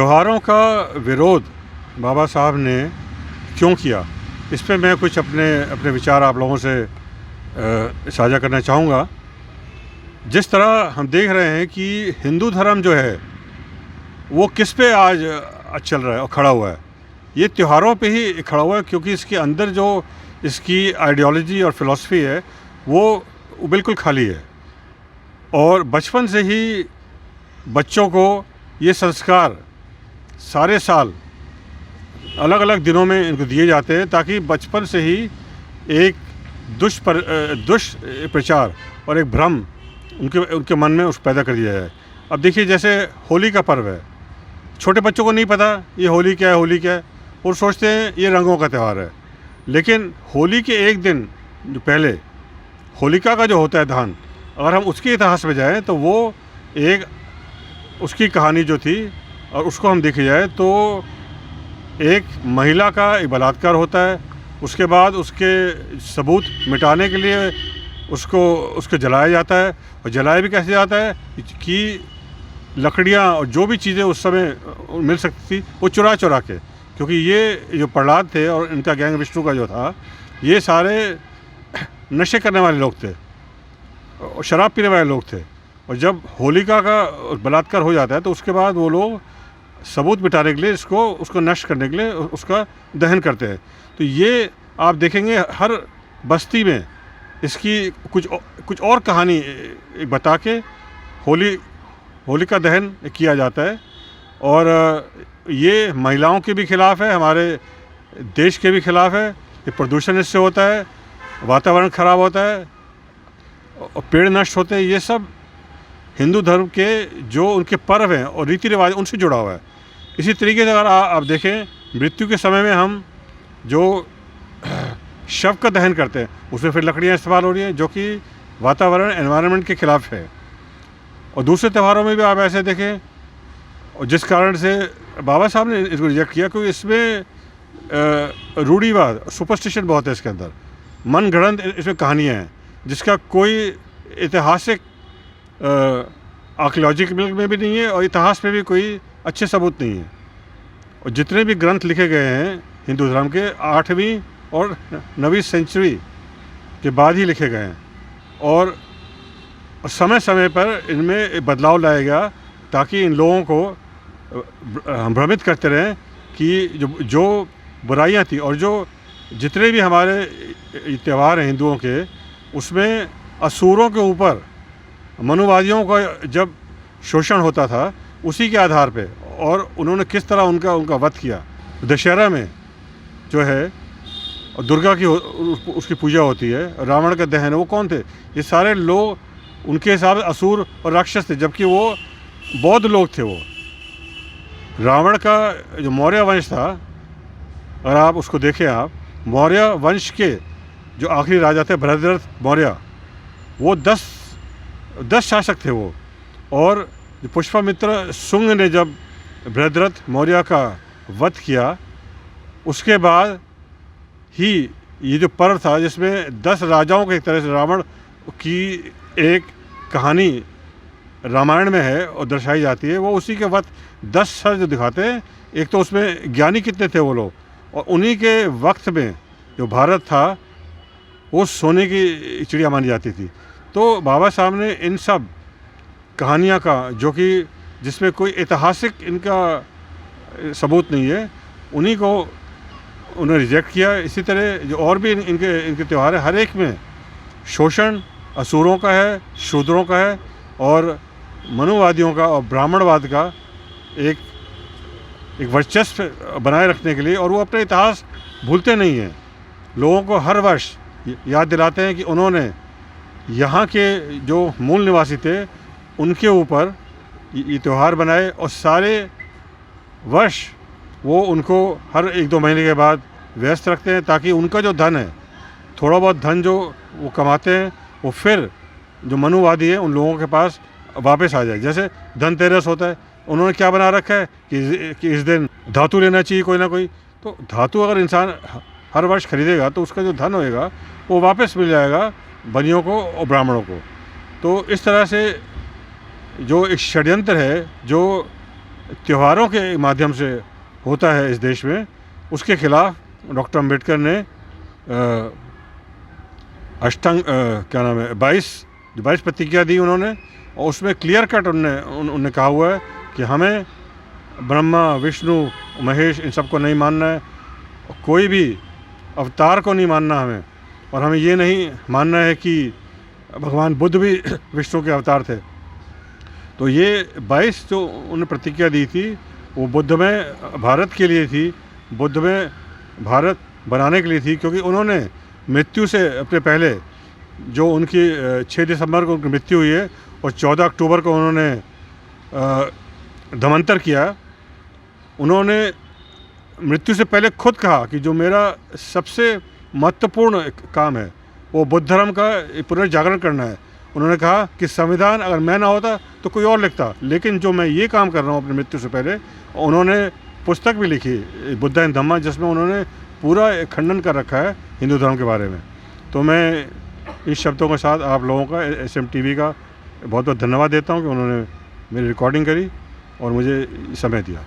त्योहारों का विरोध बाबा साहब ने क्यों किया, इस पे मैं कुछ अपने अपने विचार आप लोगों से साझा करना चाहूँगा। जिस तरह हम देख रहे हैं कि हिंदू धर्म जो है वो किस पे आज चल रहा है और खड़ा हुआ है, ये त्योहारों पे ही खड़ा हुआ है, क्योंकि इसके अंदर जो इसकी आइडियोलॉजी और फिलॉसफी है वो बिल्कुल खाली है। और बचपन से ही बच्चों को ये संस्कार सारे साल अलग अलग दिनों में इनको दिए जाते हैं, ताकि बचपन से ही एक दुष्प्रचार और एक भ्रम उनके मन में उस पैदा कर दिया जाए। अब देखिए, जैसे होली का पर्व है, छोटे बच्चों को नहीं पता ये होली क्या है, होली क्या है, और सोचते हैं ये रंगों का त्यौहार है। लेकिन होली के एक दिन जो पहले होलिका का जो होता है दहन, अगर हम उसके इतिहास में जाएं तो वो एक उसकी कहानी जो थी और उसको हम देखे जाए तो एक महिला का एक बलात्कार होता है। उसके बाद उसके सबूत मिटाने के लिए उसको जलाया जाता है, और जलाया भी कैसे जाता है कि लकड़ियाँ और जो भी चीज़ें उस समय मिल सकती थी वो चुरा चुरा के, क्योंकि ये जो प्रहलाद थे और इनका गैंग विष्णु का जो था, ये सारे नशे करने वाले लोग थे और शराब पीने वाले लोग थे। और जब होलिका का बलात्कार हो जाता है तो उसके बाद वो लोग सबूत मिटाने के लिए उसको नष्ट करने के लिए उसका दहन करते हैं। तो ये आप देखेंगे हर बस्ती में इसकी कुछ और कहानी बता के होलिका दहन किया जाता है। और ये महिलाओं के भी खिलाफ़ है, हमारे देश के भी खिलाफ़ है। ये प्रदूषण इससे होता है, वातावरण ख़राब होता है और पेड़ नष्ट होते हैं। ये सब हिंदू धर्म के जो उनके पर्व हैं और रीति रिवाज उनसे जुड़ा हुआ है। इसी तरीके से अगर आप देखें, मृत्यु के समय में हम जो शव का दहन करते हैं उसमें फिर लकड़ियाँ इस्तेमाल हो रही हैं, जो कि वातावरण एनवायरनमेंट के ख़िलाफ़ है। और दूसरे त्योहारों में भी आप ऐसे देखें, और जिस कारण से बाबा साहब ने इसको रिजेक्ट किया, क्योंकि इसमें रूढ़िवाद सुपरस्टिशन बहुत है इसके अंदर, मन गढ़ंत इसमें कहानियाँ हैं जिसका कोई ऐतिहासिक आर्कियोलॉजिकल में भी नहीं है और इतिहास में भी कोई अच्छे सबूत नहीं है। और जितने भी ग्रंथ लिखे गए हैं हिंदू धर्म के 8वीं और 9वीं सेंचुरी के बाद ही लिखे गए हैं, और समय समय पर इनमें बदलाव लाया गया ताकि इन लोगों को हम भ्रमित करते रहें कि जो बुराइयां थी और जो जितने भी हमारे त्यौहार हैं हिंदुओं के, उसमें असुरों के ऊपर मनुवादियों का जब शोषण होता था उसी के आधार पे, और उन्होंने किस तरह उनका वध किया। दशहरा में जो है और दुर्गा की उसकी पूजा होती है, रावण का दहन, वो कौन थे? ये सारे लोग उनके हिसाब से असुर और राक्षस थे, जबकि वो बौद्ध लोग थे। वो रावण का जो मौर्य वंश था, अगर आप उसको देखें, आप मौर्य वंश के जो आखिरी राजा थे भरतद्रथ मौर्य, वो 10 शासक थे वो। और जो पुष्पामित्र शुंग ने जब भरतद्रथ मौर्य का वध किया, उसके बाद ही ये जो पर्व था जिसमें 10 राजाओं के एक तरह से रावण की एक कहानी रामायण में है और दर्शाई जाती है, वो उसी के वक्त 10 सर जो दिखाते हैं। एक तो उसमें ज्ञानी कितने थे वो लोग, और उन्हीं के वक्त में जो भारत था वो सोने की चिड़िया मानी जाती थी। तो बाबा साहब ने इन सब कहानियाँ का, जो कि जिसमें कोई ऐतिहासिक इनका सबूत नहीं है, उन्हीं को उन्होंने रिजेक्ट किया। इसी तरह जो और भी इनके त्यौहार है, हर एक में शोषण असुरों का है, शूद्रों का है, और मनुवादियों का और ब्राह्मणवाद का एक वर्चस्व बनाए रखने के लिए। और वो अपना इतिहास भूलते नहीं हैं, लोगों को हर वर्ष याद दिलाते हैं कि उन्होंने यहाँ के जो मूल निवासी थे उनके ऊपर ये त्यौहार बनाए, और सारे वर्ष वो उनको हर 1-2 महीने के बाद व्यस्त रखते हैं, ताकि उनका जो धन है, थोड़ा बहुत धन जो वो कमाते हैं, वो फिर जो मनुवादी है उन लोगों के पास वापस आ जाए। जैसे धनतेरस होता है, उन्होंने क्या बना रखा है कि इस दिन धातु लेना चाहिए कोई ना कोई। तो धातु अगर इंसान हर वर्ष खरीदेगा तो उसका जो धन होएगा वो वापस मिल जाएगा बनियों को और ब्राह्मणों को। तो इस तरह से जो एक षड्यंत्र है जो त्योहारों के माध्यम से होता है इस देश में, उसके खिलाफ डॉक्टर अम्बेडकर ने क्या नाम है 22 प्रतिज्ञा दी उन्होंने, और उसमें क्लियर कट उन्होंने कहा हुआ है कि हमें ब्रह्मा विष्णु महेश इन सबको नहीं मानना है, कोई भी अवतार को नहीं मानना हमें, और हमें ये नहीं मानना है कि भगवान बुद्ध भी विष्णु के अवतार थे। तो ये 22 जो उन्होंने प्रतिज्ञा दी थी वो बुद्ध में भारत के लिए थी, बुद्ध में भारत बनाने के लिए थी, क्योंकि उन्होंने मृत्यु से अपने पहले जो उनकी 6 दिसंबर को उनकी मृत्यु हुई है और 14 अक्टूबर को उन्होंने धमंतर किया। उन्होंने मृत्यु से पहले खुद कहा कि जो मेरा सबसे महत्वपूर्ण काम है वो बुद्ध धर्म का पुनर्जागरण करना है। उन्होंने कहा कि संविधान अगर मैं ना होता तो कोई और लिखता, लेकिन जो मैं ये काम कर रहा हूँ अपनी मृत्यु से पहले। उन्होंने पुस्तक भी लिखी बुद्ध एंड धम्मा, जिसमें उन्होंने पूरा खंडन कर रखा है हिंदू धर्म के बारे में। तो मैं इस शब्दों के साथ आप लोगों का SMTV का बहुत बहुत धन्यवाद देता हूँ कि उन्होंने मेरी रिकॉर्डिंग करी और मुझे समय दिया।